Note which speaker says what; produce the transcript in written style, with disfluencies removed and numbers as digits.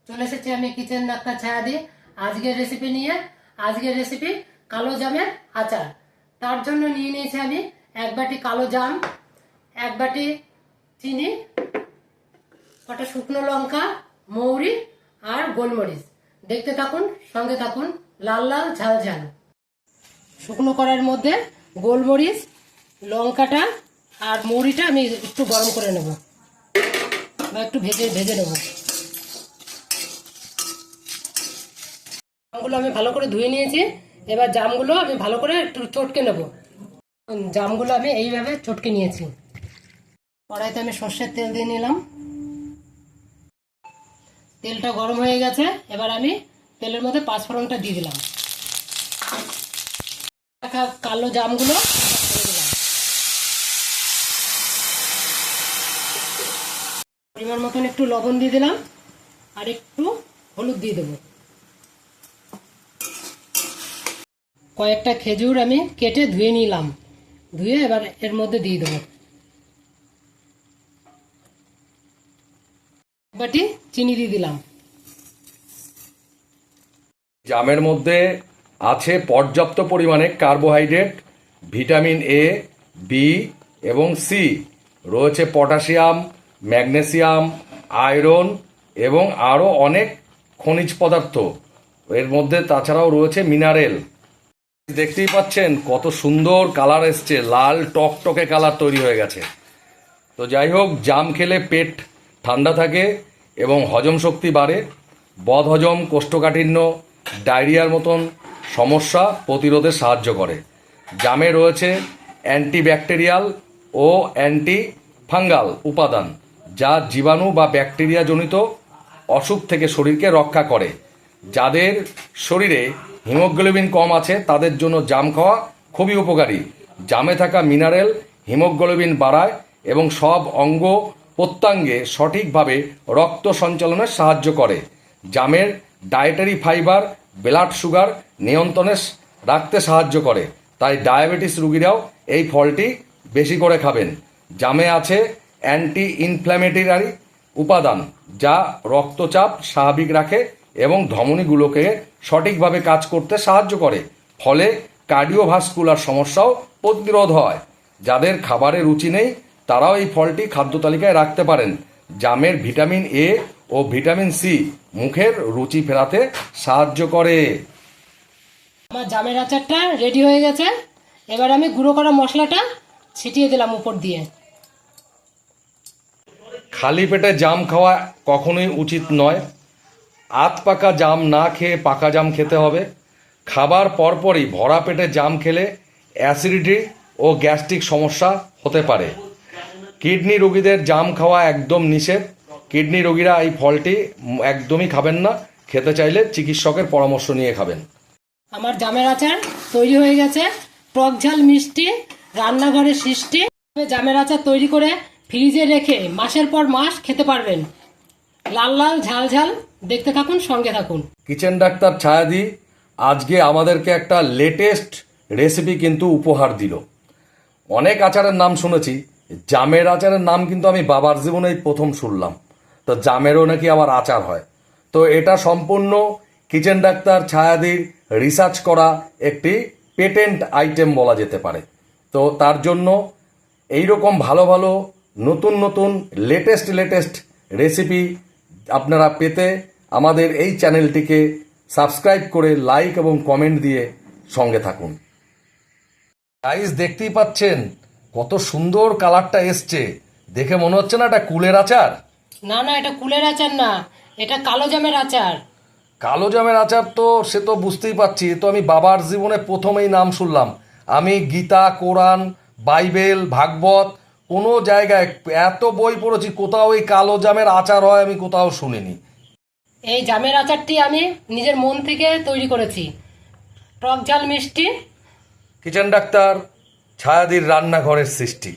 Speaker 1: চলে এসেছি আমি কিচেন ডাক্তার ছায়াদি আজকের রেসিপি নিয়ে। আজকের রেসিপি কালো জামের আচার। তার জন্য নিয়ে নিয়েছি আমি এক বাটি কালো জাম, এক বাটি চিনি, কটা শুকনো লঙ্কা, মৌরি আর গোলমরিচ। দেখতে থাকুন, সঙ্গে থাকুন। লাল লাল ঝাল ঝাল শুকনো কড়াইয়ের মধ্যে গোলমরিচ, লঙ্কাটা আর মৌরিটা আমি একটু গরম করে নেব বা একটু ভেজে নেব। জামগুলো আমি ভালো করে ধুয়ে নিয়েছি। এবার জামগুলো আমি ভালো করে একটু চটকে নেব। জামগুলো আমি এইভাবে চটকে নিয়েছি। কড়াইতে আমি সর্ষের তেল দিয়ে নিলাম। তেলটা গরম হয়ে গেছে। এবার আমি তেলের মধ্যে পাঁচফোড়নটা দিয়ে দিলাম। কালো জামগুলো ছেড়ে দিলাম। পরিমাণ মতন একটু লবণ দিয়ে দিলাম আর একটু হলুদ দিয়ে দেবো। কয়েকটা খেজুর আমি কেটে ধুয়ে নিলাম। ধুয়ে এবার এর মধ্যে দিয়ে দেবো। বাটি চিনি দিয়ে দিলাম।
Speaker 2: জামের মধ্যে আছে পর্যাপ্ত পরিমাণে কার্বোহাইড্রেট, ভিটামিন এ, বি এবং সি, রয়েছে পটাশিয়াম, ম্যাগনেসিয়াম, আয়রন এবং আরও অনেক খনিজ পদার্থ। এর মধ্যে তাছাড়াও রয়েছে মিনারেল। দেখতেই পাচ্ছেন কত সুন্দর কালার এসছে, লাল টকটকে কালার তৈরি হয়ে গেছে। তো যাই হোক, জাম খেলে পেট ঠান্ডা থাকে এবং হজম শক্তি বাড়ে। বদহজম, কোষ্ঠকাঠিন্য, ডায়রিয়ার মতন সমস্যা প্রতিরোধে সাহায্য করে। জামে রয়েছে অ্যান্টিব্যাকটেরিয়াল ও অ্যান্টি ফাঙ্গাল উপাদান, যা জীবাণু বা ব্যাকটেরিয়া জনিত অসুখ থেকে শরীরকে রক্ষা করে। যাদের শরীরে হিমোগ্লোবিন কম আছে তাদের জন্য জাম খাওয়া খুবই উপকারী। জামে থাকা মিনারেল হিমোগ্লোবিন বাড়ায় এবং সব অঙ্গ প্রত্যঙ্গে সঠিকভাবে রক্ত সঞ্চালনে সাহায্য করে। জামের ডায়েটারি ফাইবার ব্লাড সুগার নিয়ন্ত্রণে রাখতে সাহায্য করে, তাই ডায়াবেটিস রোগীরাও এই ফলটি বেশি করে খাবেন। জামে আছে অ্যান্টি ইনফ্ল্যামেটরি উপাদান, যা রক্তচাপ স্বাভাবিক রাখে এবং ধমনীগুলোকে সঠিকভাবে কাজ করতে সাহায্য করে। ফলে কার্ডিওভাস্কুলার সমস্যাও প্রতিরোধ হয়। যাদের খাবারে রুচি নেই তারাও এই ফলটি খাদ্য তালিকায় রাখতে পারেন। জামের ভিটামিন এ ও ভিটামিন সি মুখের রুচি ফেরাতে সাহায্য করে।
Speaker 1: আমার জামের আচারটা রেডি হয়ে গেছে। এবার আমি গুঁড়ো করা মশলাটা ছিটিয়ে দিলাম উপর দিয়ে।
Speaker 2: খালি পেটে জাম খাওয়া কখনোই উচিত নয়। আধ পাকা জাম না খেয়ে পাকা জাম খেতে হবে। খাবার পরপরই ভরা পেটে জাম খেলে অ্যাসিডিটি ও গ্যাস্ট্রিক সমস্যা হতে পারে। কিডনি রোগীদের জাম খাওয়া একদম নিষেধ। কিডনি রোগীরা এই ফলটি একদমই খাবেন না। খেতে চাইলে চিকিৎসকের পরামর্শ নিয়ে খাবেন।
Speaker 1: আমার জামের আচার তৈরি হয়ে গেছে। টক ঝাল মিষ্টি, রান্নাঘরের সৃষ্টি। জামের আচার তৈরি করে ফ্রিজে রেখে মাসের পর মাস খেতে পারবেন। লাল লাল ঝাল ঝাল। দেখতে থাকুন, সঙ্গে থাকুন।
Speaker 2: কিচেন ডাক্তার ছায়াদি আজকে আমাদেরকে একটা লেটেস্ট রেসিপি কিন্তু উপহার দিল। অনেক আচারের নাম শুনেছি, জামের আচারের নাম কিন্তু আমি বাবার জীবনেই প্রথম শুনলাম। তো জামেরও নাকি আবার আচার হয়। তো এটা সম্পূর্ণ কিচেন ডাক্তার ছায়াদির রিসার্চ করা একটি পেটেন্ট আইটেম বলা যেতে পারে। তো তার জন্য এইরকম ভালো ভালো নতুন নতুন লেটেস্ট রেসিপি আপনারা পেতে আমাদের এই চ্যানেলটিকে সাবস্ক্রাইব করে লাইক এবং কমেন্ট দিয়ে সঙ্গে থাকুন। গাইস, দেখতেই পাচ্ছেন কত সুন্দর কালারটা এসছে। দেখে মনে হচ্ছে না এটা কুলের আচার?
Speaker 1: না না, এটা কুলের আচার না, এটা কালো জামের আচার।
Speaker 2: কালো জামের আচার তো সে তো বুঝতেই পারছি। তো আমি বাবার জীবনে প্রথমেই নাম শুনলাম। আমি গীতা, কোরআন, বাইবেল, ভাগবত কোনো জায়গায় এত বই পড়েছি, কোথাও এই কালো জামের আচার হয় আমি কোথাও শুনিনি।
Speaker 1: এই জামের আচারটি আমি নিজের মন থেকে তৈরি করেছি। টক ঝাল মিষ্টি।
Speaker 2: কিচেন ডাক্তার ছায়াদির রান্নাঘরের সৃষ্টি।